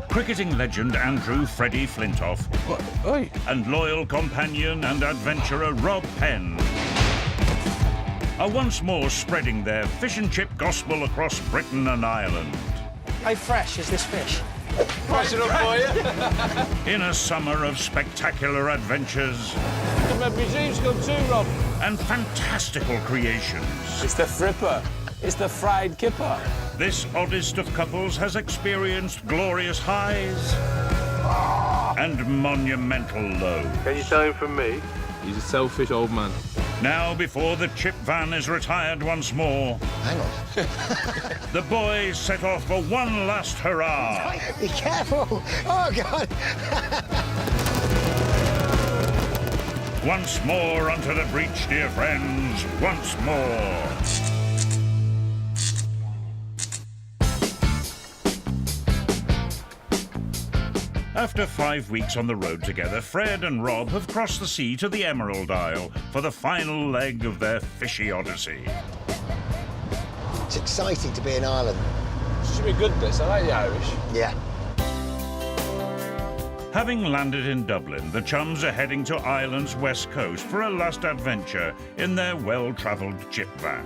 cricketing legend Andrew Freddie Flintoff, Oi. and loyal companion and adventurer Rob Penn are once more spreading their fish and chip gospel across Britain and Ireland. How fresh is this fish? Price it up for you. In a summer of spectacular adventures My dreams come true, Rob. and fantastical creations. It's the fripper. It's the fried kipper. This oddest of couples has experienced glorious highs and monumental lows. Can you tell him from me? He's a selfish old man. Now, before the chip van is retired once more, Hang on. the boys set off for one last hurrah. Be careful. Oh, God. Once more onto the breach, dear friends, once more. After 5 weeks on the road together, Fred and Rob have crossed the sea to the Emerald Isle for the final leg of their fishy odyssey. It's exciting to be in Ireland. Should be good, this. I like the Irish. Yeah. Having landed in Dublin, the chums are heading to Ireland's west coast for a last adventure in their well-travelled chip van.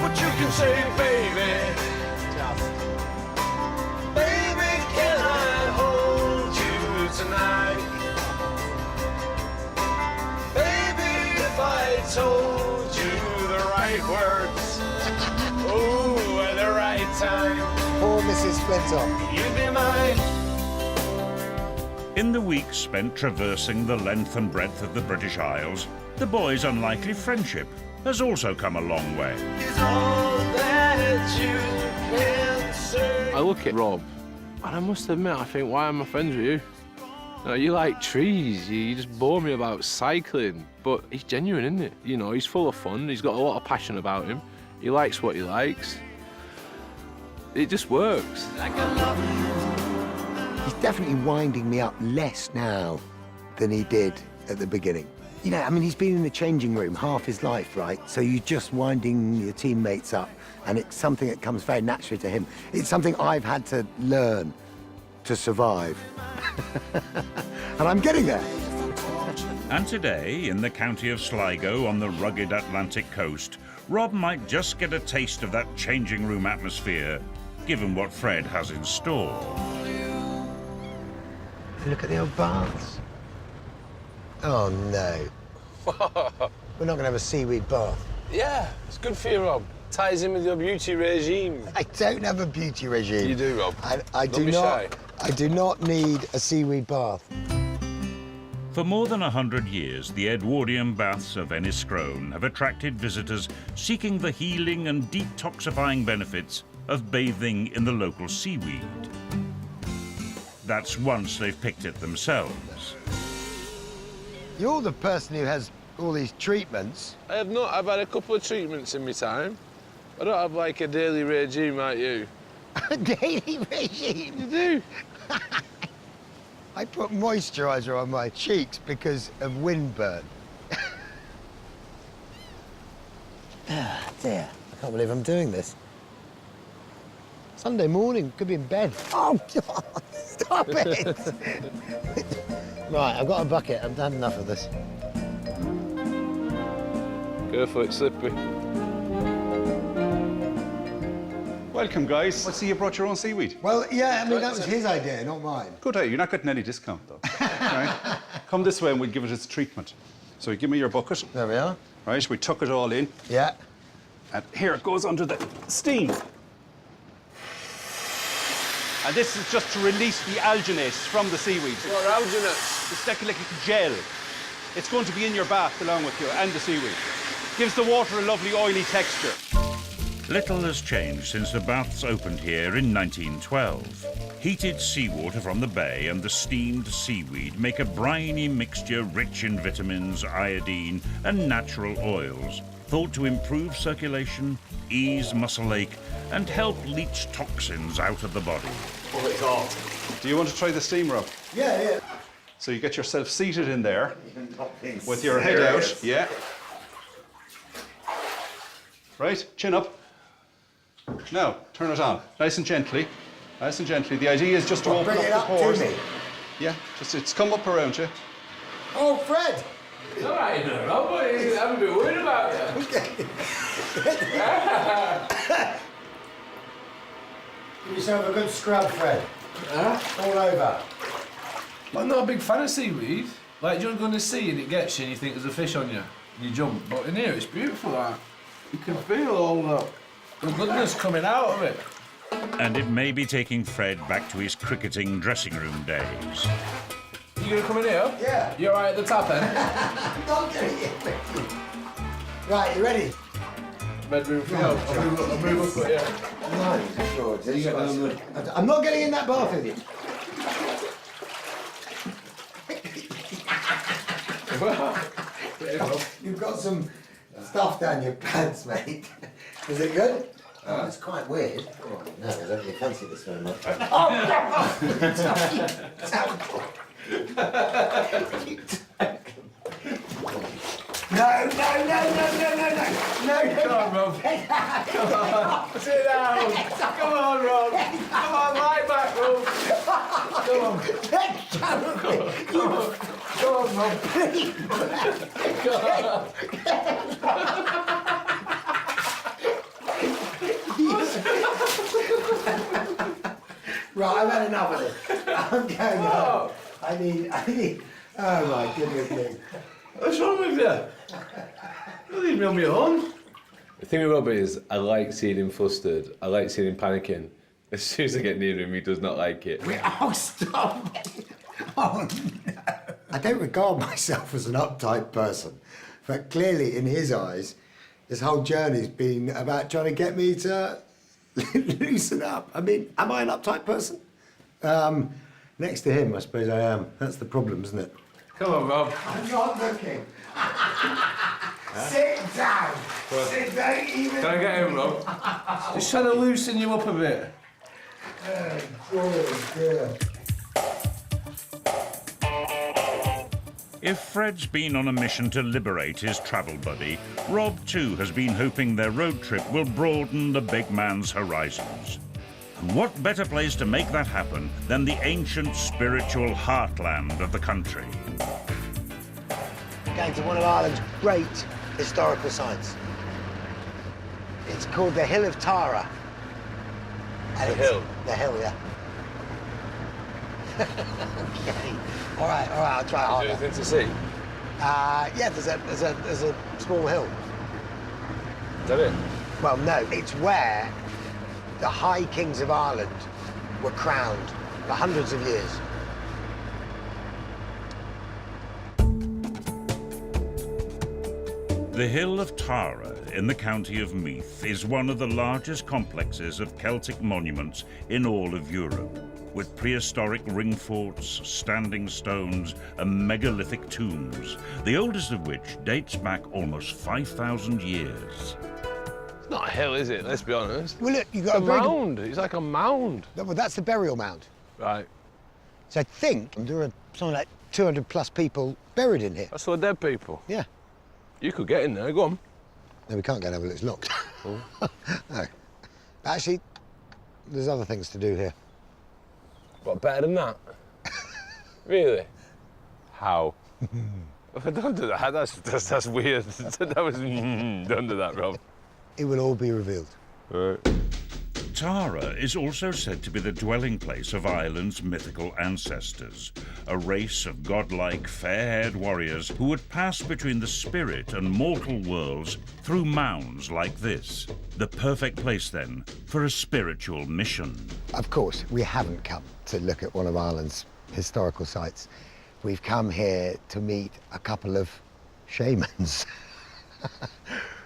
What you can say, baby? Baby, can I hold you tonight? Baby, if I told you the right words, oh, at the right time, Poor Mrs. Flintoff. you'd be mine. In the weeks spent traversing the length and breadth of the British Isles, the boys' unlikely friendship has also come a long way. Is all that you can say. I look at Rob, and I must admit, I think, why am I friends with you? No, you like trees, you just bore me about cycling, but he's genuine, isn't it? You know, he's full of fun, he's got a lot of passion about him, he likes what he likes. It just works. He's definitely winding me up less now than he did at the beginning. You know, I mean, he's been in the changing room half his life, right? So you're just winding your teammates up, and it's something that comes very naturally to him. It's something I've had to learn to survive. And I'm getting there. And today, in the county of Sligo on the rugged Atlantic coast, Rob might just get a taste of that changing room atmosphere, given what Fred has in store. Look at the old baths. Oh, no. We're not going to have a seaweed bath. Yeah, it's good for you, Rob. Ties in with your beauty regime. I don't have a beauty regime. You do, Rob. I Don't do be not. shy. I do not need a seaweed bath. For more than 100 years, the Edwardian baths of Enniscrone have attracted visitors seeking the healing and detoxifying benefits of bathing in the local seaweed. That's once they've picked it themselves. You're the person who has all these treatments. I have not. I've had a couple of treatments in my time. I don't have, like, a daily regime like you. A daily regime? You do? I put moisturiser on my cheeks because of windburn. Ah, dear. I can't believe I'm doing this. Sunday morning, could be in bed. Oh, God, stop it! Right, I've got a bucket. I've had enough of this. Careful, it's slippery. Welcome, guys. I see you brought your own seaweed. Well, yeah, I mean, that was his idea, not mine. Good idea. You're not getting any discount, though. Right? Come this way and we'll give it its treatment. So you give me your bucket. There we are. Right, we tuck it all in. Yeah. And here it goes under the steam. And this is just to release the alginates from the seaweed. What alginates? It's like a gel. It's going to be in your bath along with you and the seaweed. Gives the water a lovely oily texture. Little has changed since the baths opened here in 1912. Heated seawater from the bay and the steamed seaweed make a briny mixture rich in vitamins, iodine, and natural oils, thought to improve circulation, ease muscle ache, and help leach toxins out of the body. Oh, it's hot. Do you want to try the steam rub? Yeah, yeah. So you get yourself seated in there with your head out. Yeah. Right, chin up. Now, turn it on, nice and gently. Nice and gently. The idea is just to open Bring up it the up pores. to me. Yeah, just it's come up around you. Oh, Fred! It's all right, you know, Rob. I'm a bit worried about you. Give yourself a good scrub, Fred. Huh? All over. I'm not a big fan of seaweed. Like, you go in the sea and it gets you and you think there's a fish on you and you jump. But in here, it's beautiful, that. You can feel all the goodness coming out of it. And it may be taking Fred back to his cricketing dressing room days. You gonna come in here? Yeah. You all right at the top end? Not doing it. Right, you ready? Bedroom for you. I'll move up, yeah. No, George. You get down there. I'm not getting in that bath with you. You've got some stuff down your pants, mate. Is it good? Oh, it's quite weird. Oh, no, I don't really fancy this very much. No. Come on, Rob. Come on. Sit down. Come on, Rob. Come on, lie back, Rob. Come on. Come on, Rob. Right, I've had enough of this. I'm going home. I need. Oh my goodness me. What's wrong with you? You leave me on my own. The thing with Robbie is, I like seeing him flustered. I like seeing him panicking. As soon as I get near him, he does not like it. Oh, stop! Oh, no. I don't regard myself as an uptight person, but clearly in his eyes, this whole journey's been about trying to get me to loosen up. I mean, am I an uptight person? Next to him, I suppose I am. That's the problem, isn't it? Come on, Rob. I'm not looking. Sit down. Sit down. Even. Can I get him, Rob? Just trying to loosen you up a bit. Oh, dear. If Fred's been on a mission to liberate his travel buddy, Rob too has been hoping their road trip will broaden the big man's horizons. And what better place to make that happen than the ancient spiritual heartland of the country? Going to one of Ireland's great historical sites. It's called the Hill of Tara. And The hill? The hill, yeah. Okay. All right, I'll try harder. Anything to see? Yeah, there's a small hill. Is that it? Well, no, it's where the High Kings of Ireland were crowned for hundreds of years. The Hill of Tara in the county of Meath is one of the largest complexes of Celtic monuments in all of Europe, with prehistoric ring forts, standing stones, and megalithic tombs, the oldest of which dates back almost 5,000 years. It's not a hill, is it? Let's be honest. Well, look, you It's got a mound. It's like a mound. Well, that's the burial mound. Right. So I think there are something like 200 plus people buried in here. That's all dead people. Yeah. You could get in there. Go on. No, we can't go over, it's locked. No. Actually, there's other things to do here. What, better than that? Really? How? Don't do that. That's weird. That was... Don't do that, Rob. It will all be revealed. Right. Tara is also said to be the dwelling place of Ireland's mythical ancestors, a race of godlike, fair-haired warriors who would pass between the spirit and mortal worlds through mounds like this. The perfect place, then, for a spiritual mission. Of course, we haven't come to look at one of Ireland's historical sites. We've come here to meet a couple of shamans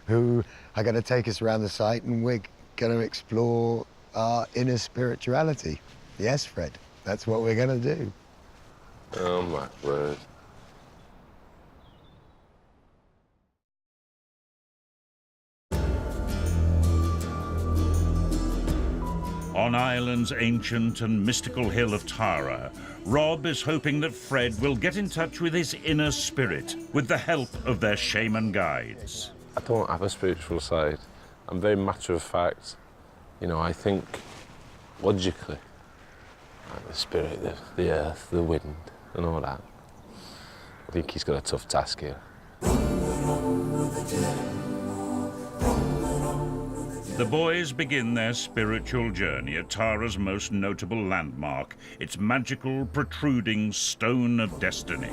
who are going to take us around the site, and we're going to explore our inner spirituality. Yes, Fred, that's what we're going to do. Oh, my word. On Ireland's ancient and mystical Hill of Tara, Rob is hoping that Fred will get in touch with his inner spirit with the help of their shaman guides. I don't have a spiritual side. I'm very matter of fact. You know, I think logically. Like the spirit, the earth, the wind, and all that. I think he's got a tough task here. The boys begin their spiritual journey at Tara's most notable landmark, its magical, protruding Stone of Destiny.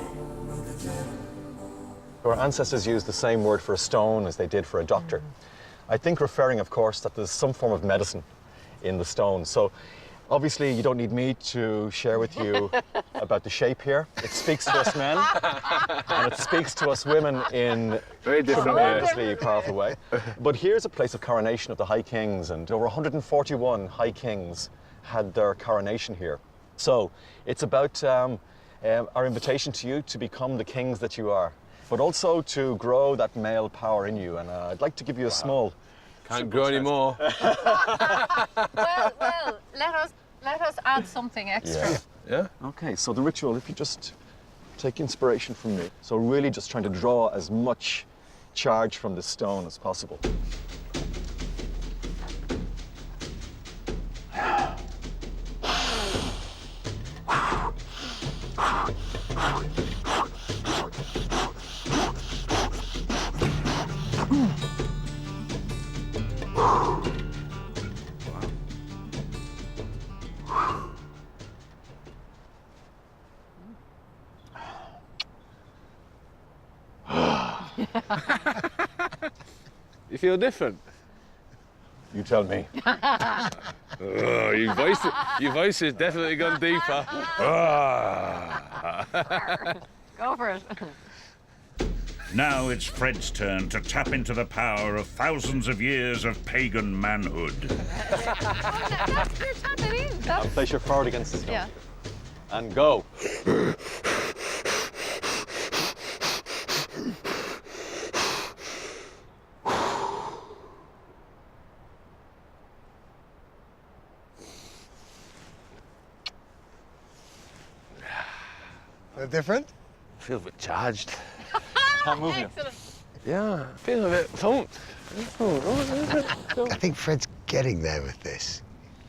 Our ancestors used the same word for a stone as they did for a doctor. I think referring, of course, that there's some form of medicine in the stone. So obviously you don't need me to share with you about the shape here. It speaks to us men, and it speaks to us women in Very different tremendously powerful way. But here's a place of coronation of the High Kings, and over 141 High Kings had their coronation here. So it's about our invitation to you to become the kings that you are, but also to grow that male power in you. And I'd like to give you a small... Can't grow any more. Well, let us add something extra. Yeah? Okay, so the ritual, if you just take inspiration from me. So really just trying to draw as much charge from the stone as possible. You feel different? You tell me. Oh, your voice has definitely gone deeper. Go for it. Now it's Fred's turn to tap into the power of thousands of years of pagan manhood. You're tapping in. Now place your forward against the stone. Yeah. And go. Different? I feel a bit charged. Can't move you. Excellent. Yeah, I feel a bit pumped. I think Fred's getting there with this.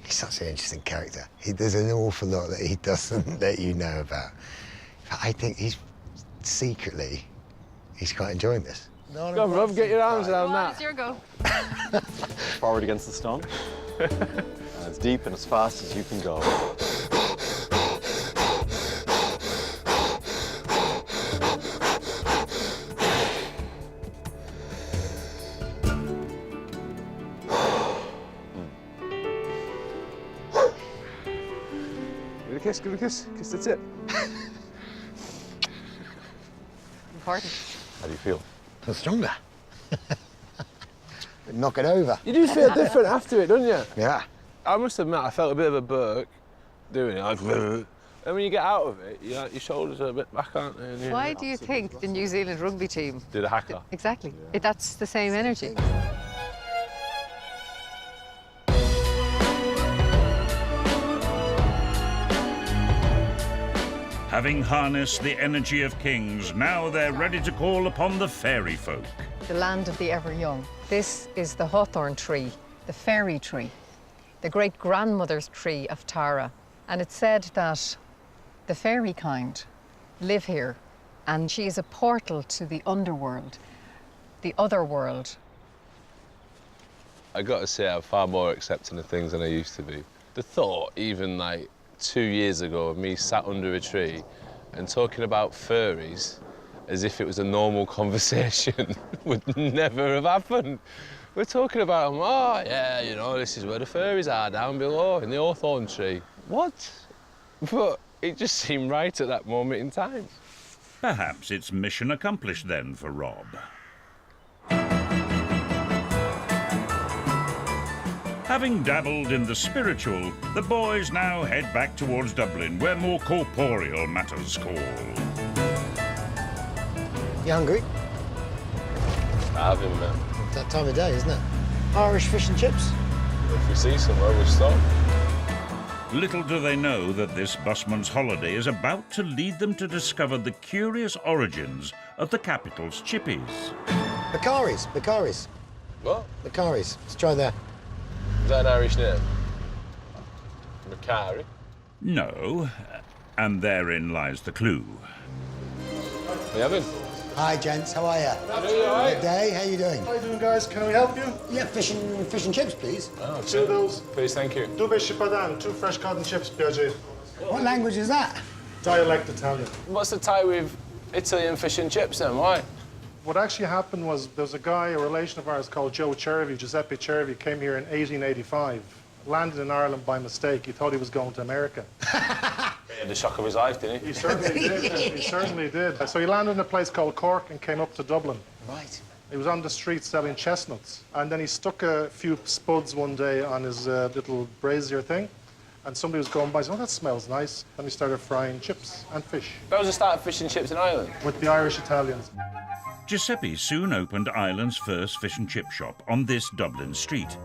He's such an interesting character. There's an awful lot that he doesn't let you know about. I think he's quite enjoying this. Go on, Rob, get your arms Go around on, that. it's your go. Forward against the stone. And as deep and as fast as you can go. Give it a kiss, kiss the tip. Important. How do you feel? Feel stronger. Knock it over. You do feel different after it, don't you? Yeah. I must admit, I felt a bit of a burk doing it. And when you get out of it, your shoulders are a bit back, aren't they? And Why do you think the New Zealand rugby team? do the hacker? Exactly. That's the same energy. Having harnessed the energy of kings, now they're ready to call upon the fairy folk. The land of the ever young. This is the hawthorn tree, the fairy tree, the great-grandmother's tree of Tara. And it's said that the fairy kind live here, and she is a portal to the underworld, the other world. I got to say, I'm far more accepting of things than I used to be. The thought, even like 2 years ago, of me sat under a tree and talking about furries as if it was a normal conversation would never have happened. We're talking about them, oh yeah, you know, this is where the furries are, down below in the hawthorn tree. What? But it just seemed right at that moment in time. Perhaps it's mission accomplished then for Rob. Having dabbled in the spiritual, the boys now head back towards Dublin, where more corporeal matters call. You hungry? I have him, man. It's that time of day, isn't it? Irish fish and chips? If we see somewhere, we'll stop. Little do they know that this busman's holiday is about to lead them to discover the curious origins of the capital's chippies. Baccaris. What? Baccaris. Let's try that. Is that an Irish name? Macari? No, and therein lies the clue. Hey, Evan. Hi, gents. How are you? You all right? Good day. How you doing? How you doing, guys? Can we help you? Yeah, fish and chips, please. Oh, Two of those. please, thank you. Dove chipadan, 2 fresh cod and chips, Piaget. What language is that? Dialect Italian. What's the tie with Italian fish and chips then? Why? What actually happened was there was a guy, a relation of ours called Joe Cervi, Giuseppe Cervi, came here in 1885. Landed in Ireland by mistake. He thought he was going to America. He had the shock of his life, didn't he? He certainly did. He certainly did. So he landed in a place called Cork and came up to Dublin. Right. He was on the street selling chestnuts. And then he stuck a few spuds one day on his little brazier thing. And somebody was going by and said, oh, that smells nice. Then he started frying chips and fish That was the start of fish and chips in Ireland. with the Irish Italians. Giuseppe soon opened Ireland's first fish and chip shop on this Dublin street.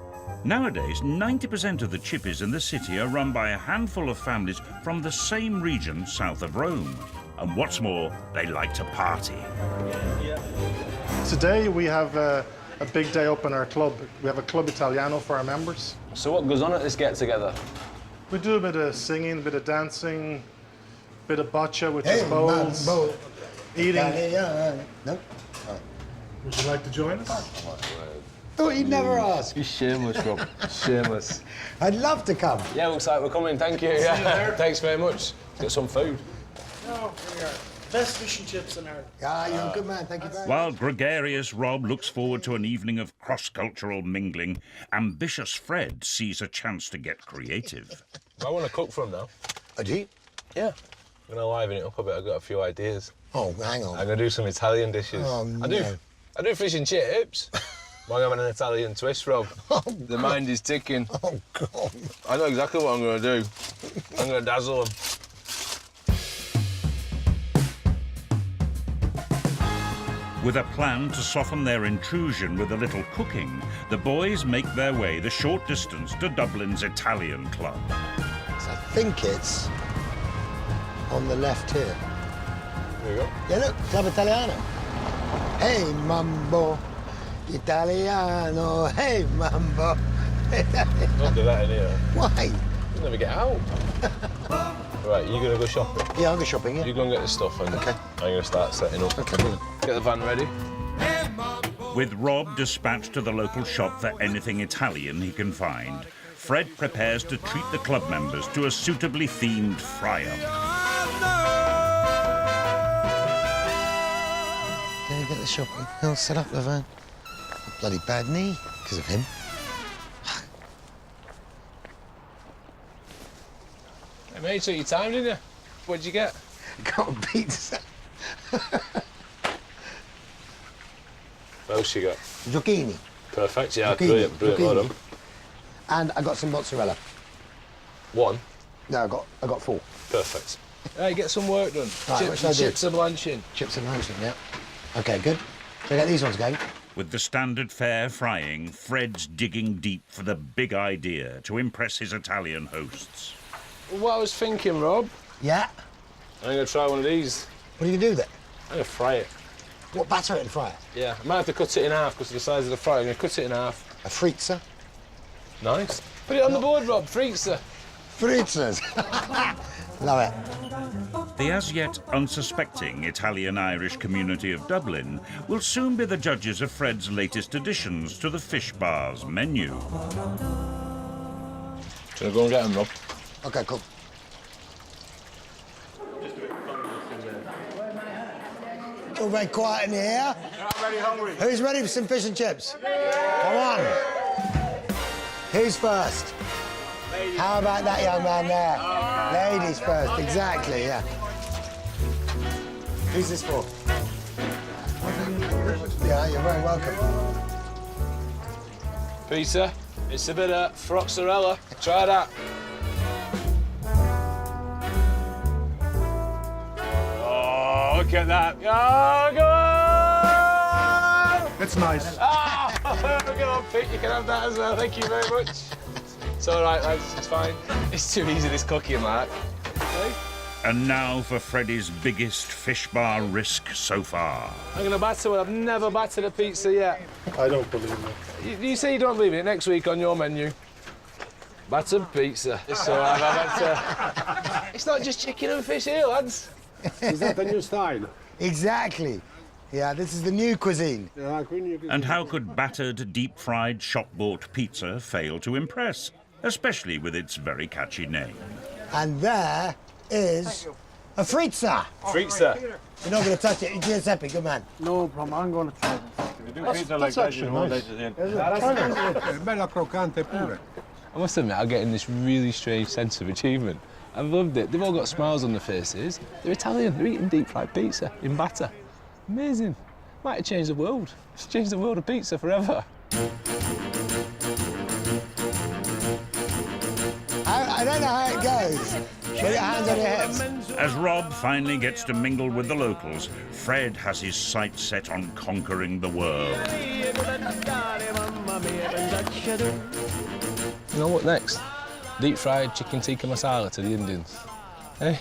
Nowadays, 90% of the chippies in the city are run by a handful of families from the same region south of Rome. And what's more, they like to party. Today we have a big day up in our club. We have a Club Italiano for our members. So what goes on at this get-together? We do a bit of singing, a bit of dancing, a bit of bocce, which is bowls, eating. No. Would you like to join us? Thought you'd never ask. You're shameless, Rob. Shameless. I'd love to come. Yeah, looks like we're coming. Thank you. Yeah. Thanks very much. Get some food. No, here we are. Best fish and chips in Ireland. Ah, you're a good man. Thank you very much. While gregarious Rob looks forward to an evening of cross-cultural mingling, ambitious Fred sees a chance to get creative. I want to cook for him now. Oh, do you? Yeah. I'm going to liven it up a bit. I've got a few ideas. Oh, hang on. I'm going to do some Italian dishes. Oh, no. I do fish and chips. I'm having an Italian twist, Rob. The mind is ticking. Oh, God. I know exactly what I'm going to do. I'm going to dazzle them. With a plan to soften their intrusion with a little cooking, the boys make their way the short distance to Dublin's Italian club. So I think it's on the left here. There you go. Yeah, look, Club Italiano. Hey, mambo, Italiano. Hey, mambo. Don't do that in here. Why? You'll never get out. Right, you going to go shopping? Yeah, I'll go shopping, yeah. You go and get the stuff and Okay. I'm going to start setting up. Okay, brilliant. Get the van ready. With Rob dispatched to the local shop for anything Italian he can find, Fred prepares to treat the club members to a suitably themed fry-up. Can you get the shopping? He'll set up the van. A bloody bad knee because of him. Hey, mate, you took your time, didn't you? What'd you get? Got a pizza. What else you got? Zucchini. Perfect, yeah, Zucchini. brilliant, well done. And I got some mozzarella. One, No, I got 4. perfect. Hey, get some work done. Right, what should I do? Chips are blanching. Chips and luncheon, yeah. Okay, good. So I get these ones going. With the standard fare frying, Fred's digging deep for the big idea to impress his Italian hosts. What I was thinking, Rob, Yeah. I'm going to try one of these. What do you do then? I'm going to fry it. What, batter it and fry it? Yeah, I might have to cut it in half because of the size of the fry. I'm going to cut it in half. A fritza? Nice. Put it on the board, Rob. Freezer. Fritzas. Love it. The as yet unsuspecting Italian-Irish community of Dublin will soon be the judges of Fred's latest additions to the fish bar's menu. Shall I go and get them, Rob? Okay, cool. It's all very quiet in here. I'm very hungry. Who's ready for some fish and chips? Come on. Who's first? How about that young man there? Ladies first, exactly, yeah. Who's this for? Yeah, you're very welcome. Peter, it's a bit of mozzarella. Try that. Oh, look at that. Oh, go on! It's nice. Oh, go on, Pete. You can have that as well. Thank you very much. It's all right, lads. It's fine. It's too easy, this cooking, like. Okay. And now for Freddie's biggest fish bar risk so far. I'm going to batter one. I've never battered a pizza yet. I don't believe it. You say you don't believe in it next week on your menu. Battered pizza. So I've had to... It's not just chicken and fish here, lads. Is that the new style? Exactly. Yeah, this is the new cuisine. And how could battered, deep-fried, shop-bought pizza fail to impress, especially with its very catchy name? And there is a frizza. Frizza. You're not going to touch it. Giuseppe, good man. No problem, I'm going to try this. We do pizza like that, you know. Bella croccante pure. I must admit, I'm getting this really strange sense of achievement. I've loved it. They've all got smiles on their faces. They're Italian. They're eating deep-fried pizza in batter. Amazing. Might have changed the world. It's changed the world of pizza forever. I don't know how it goes. Put your hands on your hips. As Rob finally gets to mingle with the locals, Fred has his sights set on conquering the world. You know what next? Deep-fried chicken tikka masala to the Indians. Eh?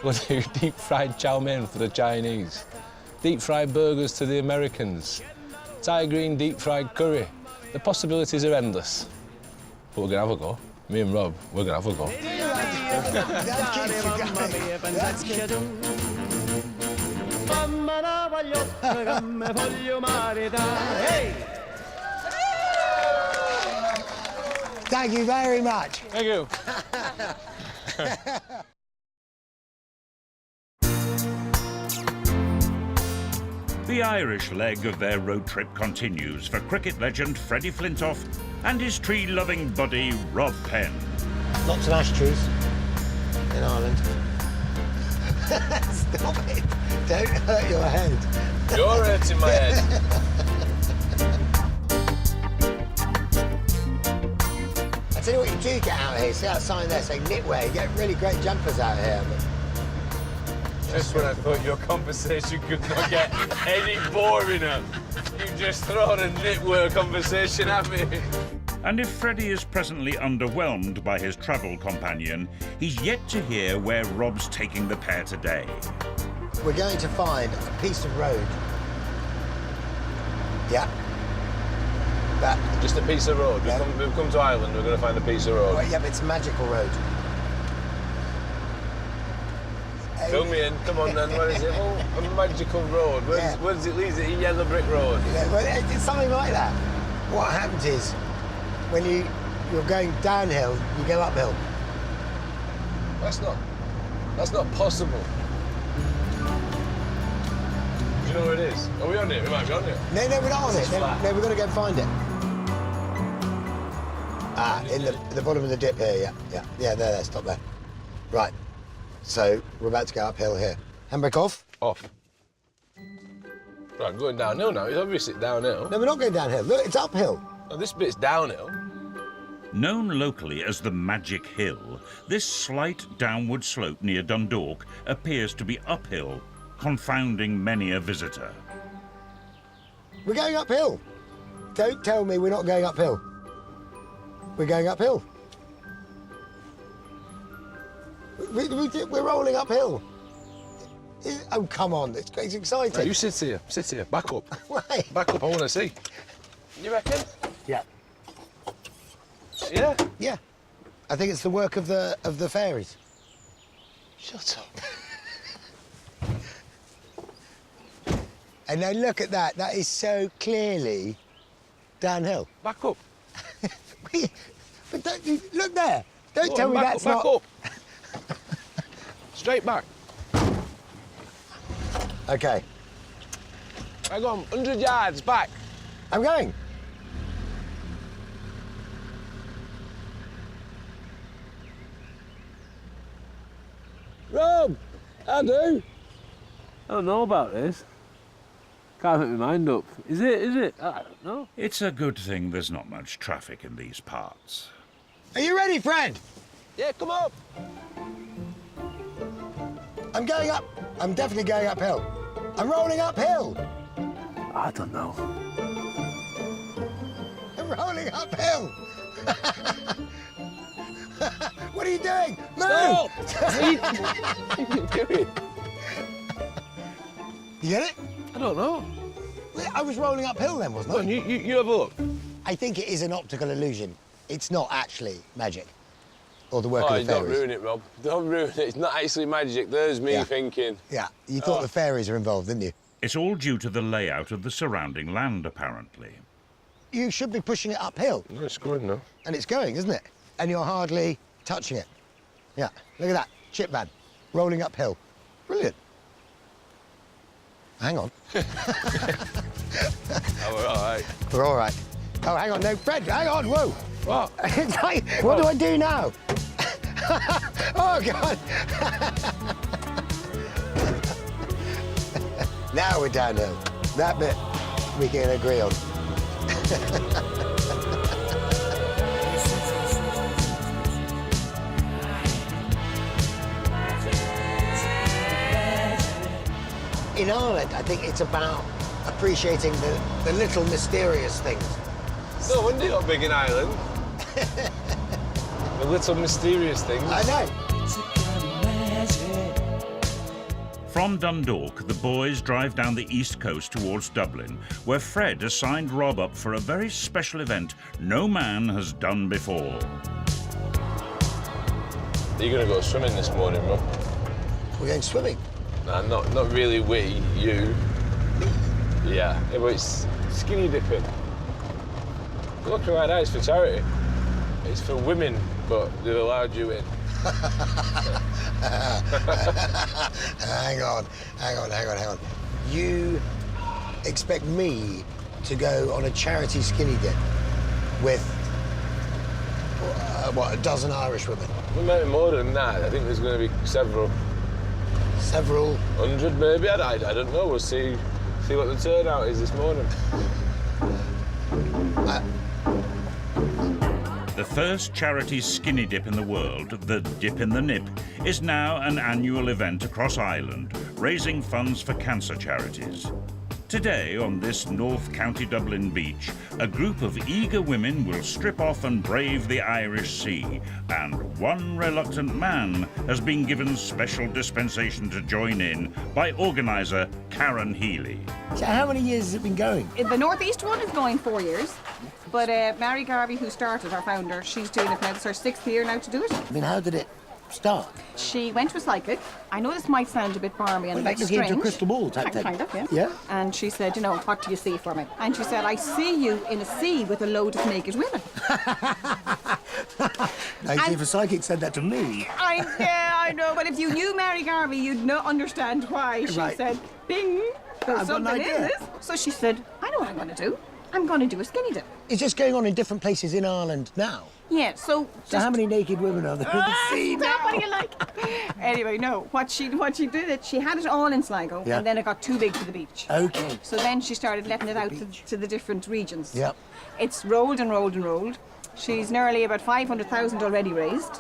We'll do deep-fried chow mein for the Chinese. Deep-fried burgers to the Americans. Thai green deep-fried curry. The possibilities are endless. But we're gonna have a go. Me and Rob, we're gonna have a go. That's good. Thank you very much. Thank you. The Irish leg of their road trip continues for cricket legend Freddie Flintoff and his tree-loving buddy Rob Penn. Lots of ash trees in Ireland. Stop it. Don't hurt your head. You're hurting my head. I tell you what you do get out here. See that sign there saying knitwear? You get really great jumpers out here. Just when I thought your conversation could not get any boringer, you just thrown a knitwear conversation at me. And if Freddie is presently underwhelmed by his travel companion, he's yet to hear where Rob's taking the pair today. We're going to find a piece of road. Yeah. That. Just a piece of road. Yeah. We've come to Ireland, we're going to find a piece of road. Well, yeah, but it's a magical road. Fill me in. Come on, then. What is it? Oh, a magical road. Where does it lead? Is it a yellow brick road? Yeah, well, it's something like that. What happens is, when you're going downhill, you go uphill. That's not possible. Do you know where it is? Are we on it? We might be on it. No, we're not on it. No, we've got to go and find it. Ah, in the bottom of the dip here, yeah. There, stop there. Right. So, we're about to go uphill here. Handbrake off. Off. Right, I'm going downhill now. It's obviously downhill. No, we're not going downhill. Look, it's uphill. Oh, this bit's downhill. Known locally as the Magic Hill, this slight downward slope near Dundalk appears to be uphill, confounding many a visitor. We're going uphill. Don't tell me we're not going uphill. We're going uphill. We're rolling uphill. Oh, come on, it's exciting. Right, you sit here, back up. Why? Back up, I want to see. You reckon? Yeah. Yeah? Yeah. I think it's the work of the fairies. Shut up. And then look at that. That is so clearly downhill. Back up. But don't, look there. Don't tell me back that's up, not... Back up. Straight back. OK. Hang on, 100 yards back. I'm going. Rob, I do. I don't know about this. Can't make my mind up. Is it? I don't know. It's a good thing there's not much traffic in these parts. Are you ready, Fred? Yeah, come up. I'm going up. I'm definitely going uphill. I'm rolling uphill. I don't know. I'm rolling uphill. What are you doing? Move! What are you doing? You get it? I don't know. I was rolling uphill then, wasn't I? Come on, you have a look. I think it is an optical illusion. It's not actually magic. or the work of the Don't fairies? ruin it, Rob. Don't ruin it. It's not actually magic. There's me thinking. Yeah, you thought the fairies are involved, didn't you? It's all due to the layout of the surrounding land, apparently. You should be pushing it uphill. No, it's going now. And it's going, isn't it? And you're hardly touching it. Yeah, look at that. Chip van, rolling uphill. Brilliant. Hang on. Oh, we're all right. We're all right. Oh, hang on. No, Fred, hang on. Whoa. What? It's like, what do I do now? Oh, God. Now we're downhill. That bit we can agree on. In Ireland, I think it's about appreciating the little mysterious things. No wonder you're big in Ireland. The little mysterious things. I know. From Dundalk, the boys drive down the east coast towards Dublin, where Fred has signed Rob up for a very special event no man has done before. Are you going to go swimming this morning, Rob? We're going swimming. Nah, not really we, you. Yeah, but it's skinny dipping. Look right now, it's for charity. It's for women, but they've allowed you in. Hang on. You expect me to go on a charity skinny dip with, what, a dozen Irish women? We might be more than that. I think there's going to be several. Several? 100 maybe, I don't know. We'll see what the turnout is this morning. The first charity skinny dip in the world, the Dip in the Nip, is now an annual event across Ireland, raising funds for cancer charities. Today, on this North County Dublin beach, a group of eager women will strip off and brave the Irish Sea, and one reluctant man has been given special dispensation to join in by organiser Karen Healy. So how many years has it been going? The Northeast one is going 4 years, but Mary Garvey, who started, our founder, she's doing it now. It's her 6th year now to do it. I mean, how did it start? She went to a psychic. I know this might sound a bit barmy and a Like bit looking strange. into a crystal ball type thing? Kind of, yeah. Yeah? And she said, you know, what do you see for me? And she said, I see you in a sea with a load of naked women. Now, you see, if a psychic said that to me... I know, but if you knew Mary Garvey, you'd not understand why. She Right. said, bing, there's I've got an something in idea. this. So she said, I know what I'm going to do. I'm going to do a skinny dip. Is this going on in different places in Ireland now? Yeah, so... So how many naked women are there in the sea Stop, now? what do you like? Anyway, no, what she did, she had it all in Sligo, Yeah. and then it got too big for the beach. Okay. So then she started letting it out to the different regions. Yep. It's rolled and rolled and rolled. She's nearly about 500,000 already raised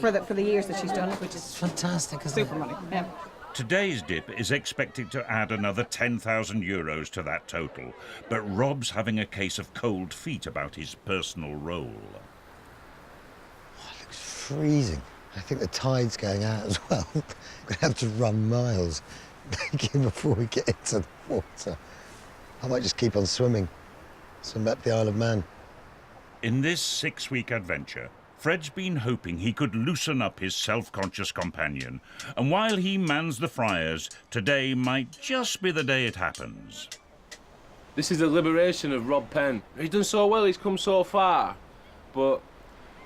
for the years that she's done it, which is Fantastic, isn't super money. Yeah. Today's dip is expected to add another €10,000 to that total, but Rob's having a case of cold feet about his personal role. Freezing. I think the tide's going out as well. We're going to have to run miles back in before we get into the water. I might just keep on swimming. Swim up the Isle of Man. In this 6-week adventure, Fred's been hoping he could loosen up his self-conscious companion, and while he mans the fryers, today might just be the day it happens. This is the liberation of Rob Penn. He's done so well, he's come so far, but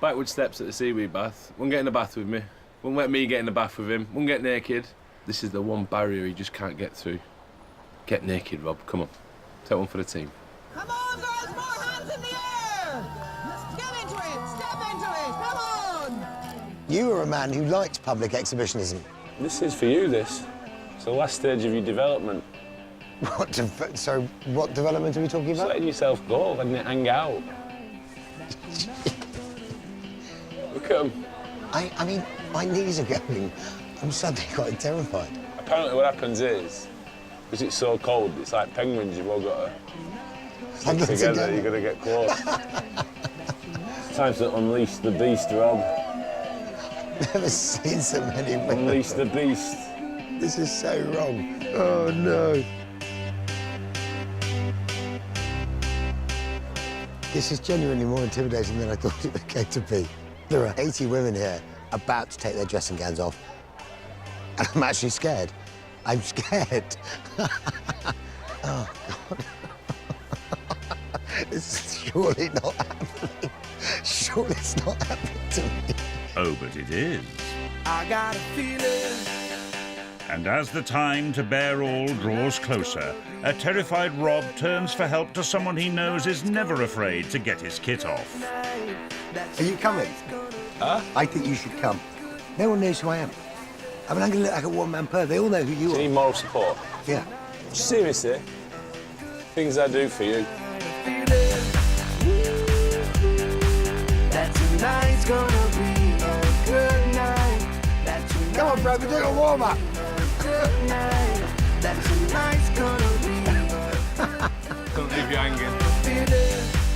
backward steps at the seaweed bath. Won't get in the bath with me. Won't let me get in the bath with him. Won't get naked. This is the one barrier he just can't get through. Get naked, Rob. Come on. Take one for the team. Come on, girls, more hands in the air! Get into it, step into it, come on! You were a man who liked public exhibitionism. This is for you, this. It's the last stage of your development. What development are we talking Just about? letting yourself go, letting it hang out. Look at him. I mean, my knees are going. I'm suddenly quite terrified. Apparently what happens is, because it's so cold, it's like penguins, you've all got to stick together, you've got to get close. It's time to unleash the beast, Rob. Never seen so many women. Unleash the beast. This is so wrong. Oh, no. This is genuinely more intimidating than I thought it was going to be. There are 80 women here about to take their dressing gowns off. And I'm actually scared. I'm scared. Oh, God. It's surely not happening. Surely it's not happening to me. Oh, but it is. I got a feeling. And as the time to bear all draws closer, a terrified Rob turns for help to someone he knows is never afraid to get his kit off. Are you coming? Huh? I think you should come. No one knows who I am. I mean, I'm going to look like a one-man perv. They all know who you Do you are. need moral support? Yeah. Seriously? Things I do for you. That tonight's gonna be a good night. Come on, Fred, we're doing a warm-up. Good night. That tonight's gonna be Don't leave you hanging.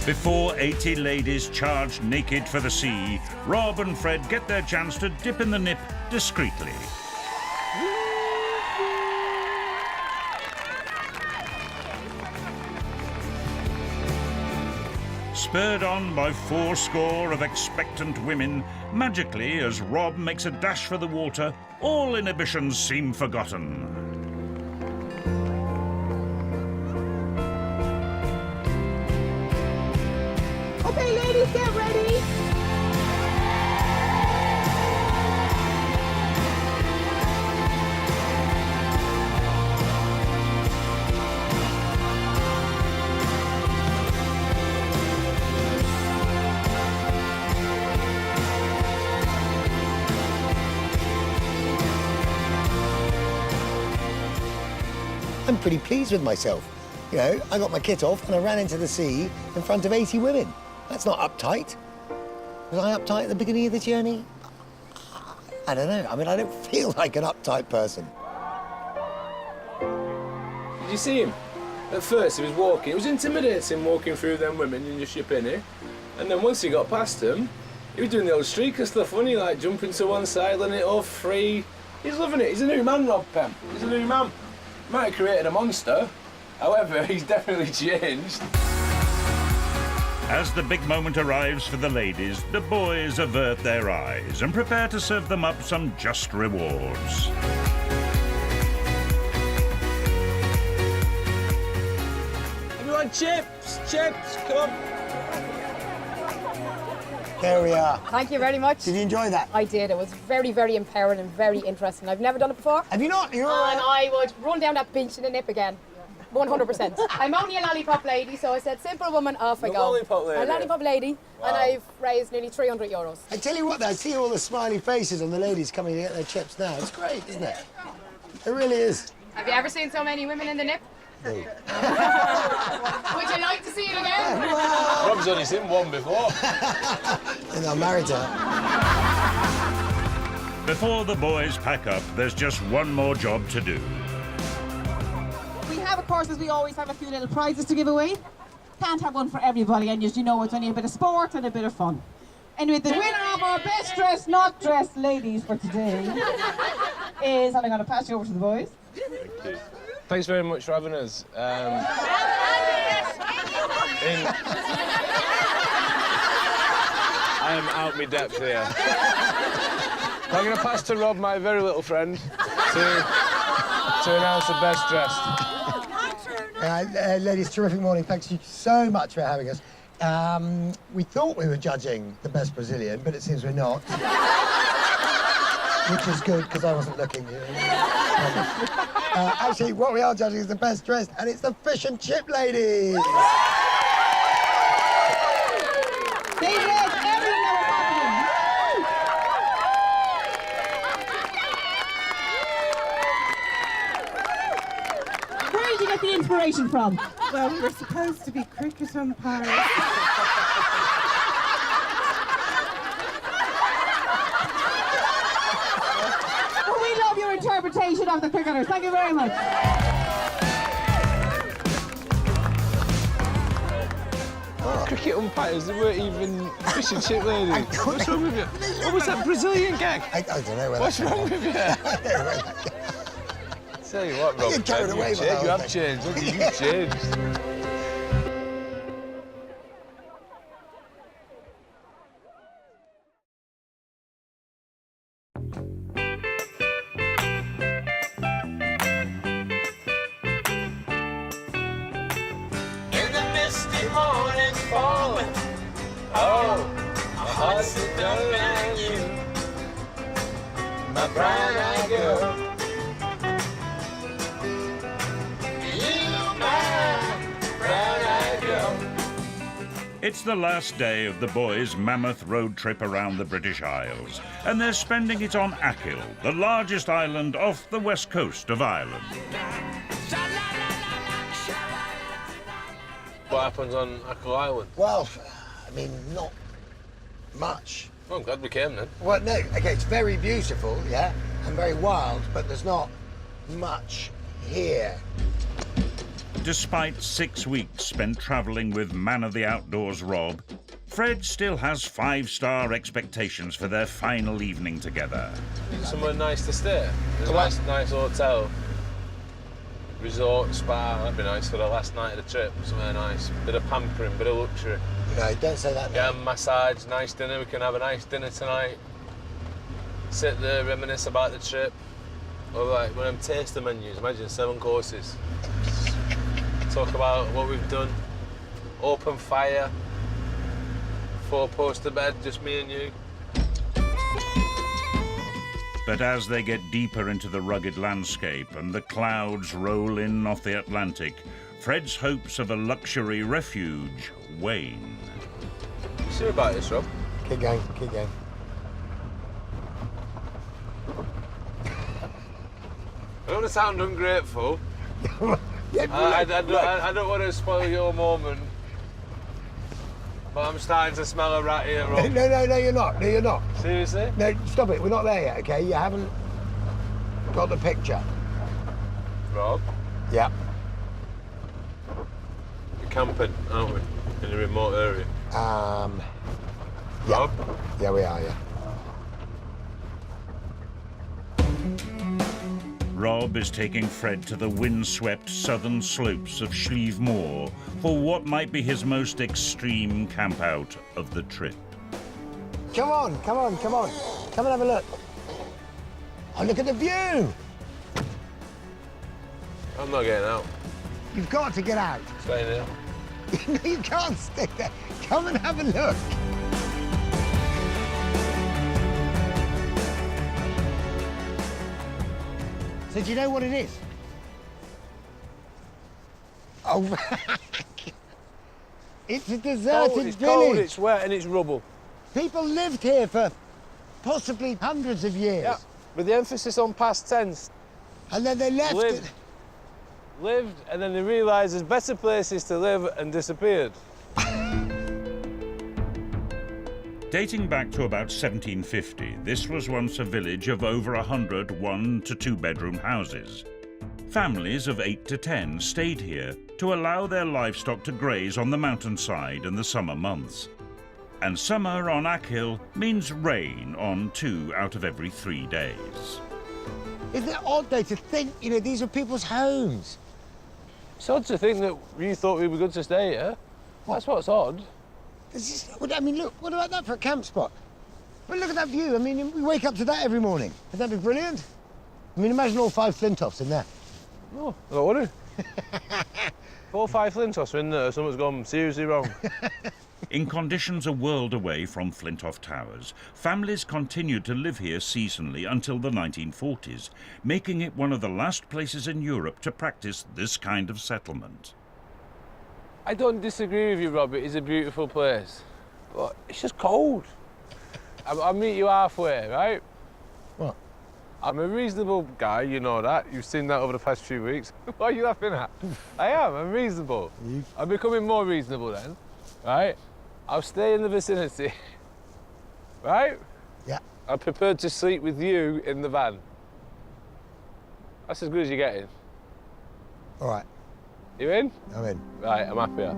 Before 80 ladies charge naked for the sea, Rob and Fred get their chance to dip in the nip discreetly. Spurred on by 80 of expectant women, magically, as Rob makes a dash for the water, all inhibitions seem forgotten. Okay, ladies, get ready. I'm pretty pleased with myself. You know, I got my kit off and I ran into the sea in front of 80 women. That's not uptight. Was I uptight at the beginning of the journey? I don't know. I mean, I don't feel like an uptight person. Did you see him? At first, he was walking. It was intimidating walking through them women in your ship, innit? And then once he got past them, he was doing the old streaker stuff, wasn't he? Like jumping to one side, letting it all free. He's loving it. He's a new man, Rob Pem. He's a new man. Might have created a monster. However, he's definitely changed. As the big moment arrives for the ladies, the boys avert their eyes and prepare to serve them up some just rewards. Everyone, chips! Chips, come on. There we are. Thank you very much. Did you enjoy that? I did. It was very, very empowering and very interesting. I've never done it before. Have you not? You're And I would run down that beach in a nip again. 100%. I'm only a lollipop lady, so I said, simple woman, off I You're go. a lollipop lady? A lollipop lady, Wow. and I've raised nearly €300. I tell you what, though, I see all the smiley faces on the ladies coming to get their chips now. It's great, isn't it? It really is. Have you ever seen so many women in the nip? No. Would you like to see it again? Rob's only seen one before. And I'm married to her. Before the boys pack up, there's just one more job to do. We have, of course, as we always have a few little prizes to give away. Can't have one for everybody, and as you know, it's only a bit of sport and a bit of fun. Anyway, the winner of our best dressed, not dressed ladies for today is, and I'm going to pass you over to the boys. Thank you. Thanks very much for having us. I'm out my depth here. I'm going to pass to Rob, my very little friend, to announce the best dressed. Ladies, terrific morning. Thanks you so much for having us. We thought we were judging the best Brazilian, but it seems we're not. Which is good, because I wasn't looking. Actually, what we are judging is the best dressed, and it's the fish and chip ladies. They read everything that was happening. Where did you get the inspiration from? Well, we were supposed to be cricket umpires. Well, we love your interpretation of the cricketers. Thank you very much. Cricket umpires, they weren't even fish and chip ladies. What's wrong with you? What was that Brazilian gag? I don't know where What's wrong with you? Tell you what, Rob, You carried away with that you whole have thing. changed. Look, you've changed. brown-eyed you, my brown-eyed girl. You, my brown-eyed girl. It's the last day of the boys' mammoth road trip around the British Isles, and they're spending it on Achill, the largest island off the west coast of Ireland. What happens on Achill Island? Well, I mean, not much. Well, I'm glad we came then. Well, no, okay, it's very beautiful, yeah, and very wild, but there's not much here. Despite 6 weeks spent travelling with man of the outdoors Rob, Fred still has 5-star expectations for their final evening together. Somewhere nice to stay. There's a nice hotel. Resort, spa, that'd be nice for the last night of the trip. Somewhere nice. Bit of pampering, bit of luxury. No, don't say that now. Get a massage, nice dinner. We can have a nice dinner tonight. Sit there, reminisce about the trip. Or like one of them taster menus, imagine 7 courses. Talk about what we've done. Open fire. 4-poster bed, just me and you. But as they get deeper into the rugged landscape and the clouds roll in off the Atlantic, Fred's hopes of a luxury refuge wane. Sure about this, Rob? Keep going, keep going. I don't want to sound ungrateful. Yeah, I don't want to spoil your moment. But I'm starting to smell a rat here, Rob. No, you're not. No, you're not. Seriously? No, stop it. We're not there yet, okay? You haven't got the picture. Rob? Yeah. We're camping, aren't we? In a remote area. Yeah. Rob? Yeah, we are, yeah. Rob is taking Fred to the windswept southern slopes of Slieve Moor for what might be his most extreme campout of the trip. Come on, come on, come on. Come and have a look. Oh, look at the view. I'm not getting out. You've got to get out. Staying here. No, you can't stay there. Come and have a look. So do you know what it is? Oh, it's a deserted It's village. cold, it's wet, and it's rubble. People lived here for possibly hundreds of years. Yeah, with the emphasis on past tense. And then they left. Lived, and then they realised there's better places to live and disappeared. Dating back to about 1750, this was once a village of over 100 1- to 2-bedroom houses. Families of 8 to 10 stayed here to allow their livestock to graze on the mountainside in the summer months. And summer on Achill means rain on 2 out of every 3 days. Isn't it odd, though, to think, you know, these are people's homes? It's odd to think that you thought we were good to stay here. That's what's odd. I mean, look, what about that for a camp spot? But look at that view. I mean, we wake up to that every morning. Would that be brilliant? I mean, imagine all 5 flintoffs in there. Oh, I don't worry. 4 or 5 flintoffs are in there, something's gone seriously wrong. In conditions a world away from Flintoff Towers, families continued to live here seasonally until the 1940s, making it one of the last places in Europe to practice this kind of settlement. I don't disagree with you, Rob. It is a beautiful place. But it's just cold. I'll meet you halfway, right? What? I'm a reasonable guy, you know that. You've seen that over the past few weeks. What are you laughing at? I am, I'm reasonable. I'm becoming more reasonable then, right? I'll stay in the vicinity, right? Yeah. I'm prepared to sleep with you in the van. That's as good as you're getting. All right. You in? I'm in. Right, I'm happier.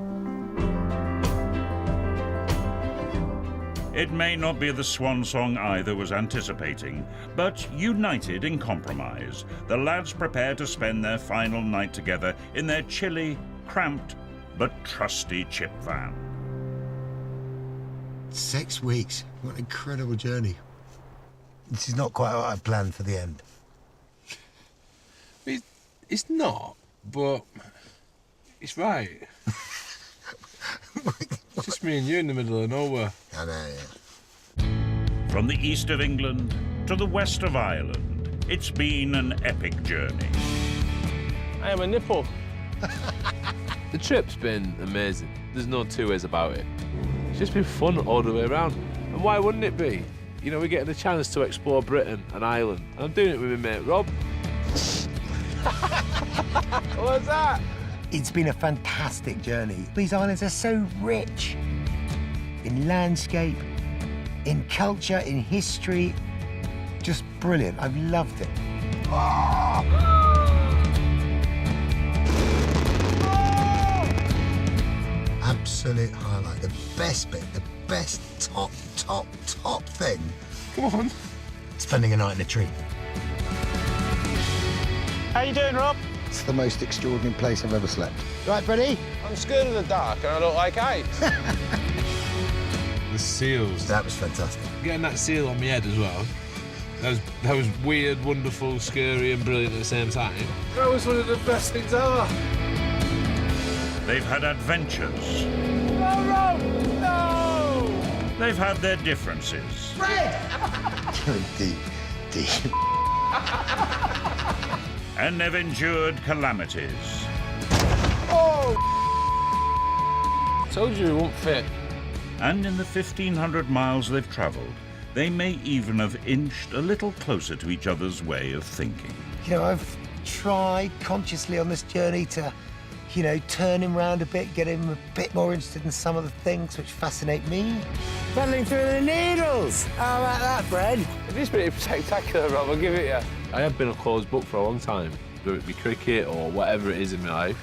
It may not be the swan song either was anticipating, but united in compromise, the lads prepare to spend their final night together in their chilly, cramped, but trusty chip van. 6 weeks. What an incredible journey. This is not quite what I planned for the end. It's not, but it's right. It's just me and you in the middle of nowhere. I know, yeah. From the east of England to the west of Ireland, it's been an epic journey. I am a nipple. The trip's been amazing. There's no two ways about it. It's just been fun all the way around. And why wouldn't it be? You know, we're getting a chance to explore Britain and Ireland. And I'm doing it with my mate, Rob. What's that? It's been a fantastic journey. These islands are so rich in landscape, in culture, in history. Just brilliant. I've loved it. Absolute highlight. The best bit, the best top thing. Come on. Spending a night in a tree. How you doing, Rob? It's the most extraordinary place I've ever slept. Right, Freddie? I'm scared of the dark and I don't like heights. The seals. That was fantastic. Getting that seal on my head as well. That was weird, wonderful, scary and brilliant at the same time. That was one of the best things ever. They've had adventures. No, Rob! No! They've had their differences. Deep. And they've endured calamities. Oh! Told you it won't fit. And in the 1,500 miles they've travelled, they may even have inched a little closer to each other's way of thinking. You know, I've tried consciously on this journey to, you know, turn him round a bit, get him a bit more interested in some of the things which fascinate me. Paddling through the needles! How about that, Fred? It is pretty spectacular, Rob, I'll give it you. I have been a closed book for a long time, whether it be cricket or whatever it is in my life.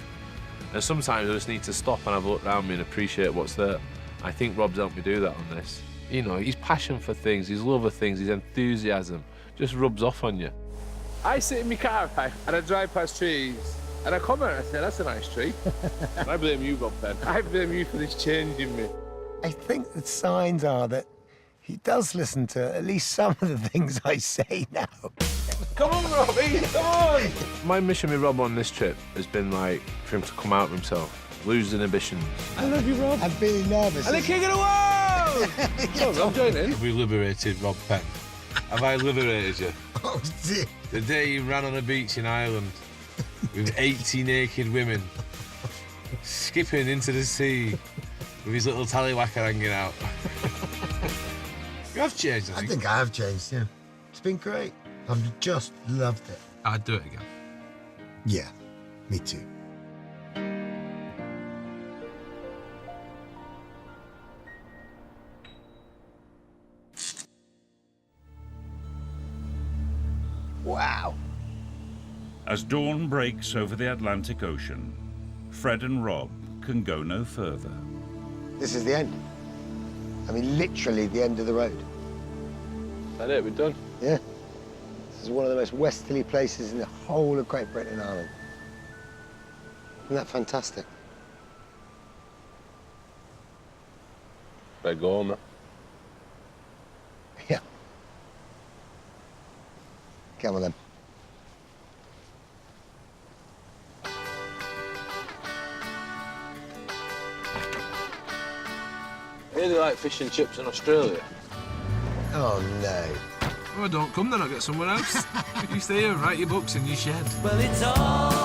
And sometimes I just need to stop and have a look around me and appreciate what's there. I think Rob's helped me do that on this. You know, his passion for things, his love of things, his enthusiasm just rubs off on you. I sit in my car, right, and I drive past trees, and I comment and I say, that's a nice tree. I blame you, Bob, then. I blame you for this change in me. I think the signs are that he does listen to at least some of the things I say now. Come on, Robbie, come on! My mission with Rob on this trip has been, like, for him to come out of himself, lose inhibitions. I love you, Rob. I'm feeling nervous. And the king of the world! Come on, Rob, join in. We liberated Rob Penn. Have I liberated you? Oh, dear. The day he ran on a beach in Ireland with 80 naked women, skipping into the sea with his little tallywhacker hanging out. You have changed, I I think I have changed, yeah. It's been great. I've just loved it. I'd do it again. Yeah, me too. Wow. As dawn breaks over the Atlantic Ocean, Fred and Rob can go no further. This is the end. I mean, literally the end of the road. Is that it? We're done? Yeah. This is one of the most westerly places in the whole of Great Britain and Ireland. Isn't that fantastic? Better go home, man. Yeah. Come on then. I really like fish and chips in Australia. Oh, no. Oh, don't come then, I'll get someone else. You stay here and write your books in your shed. Well, it's all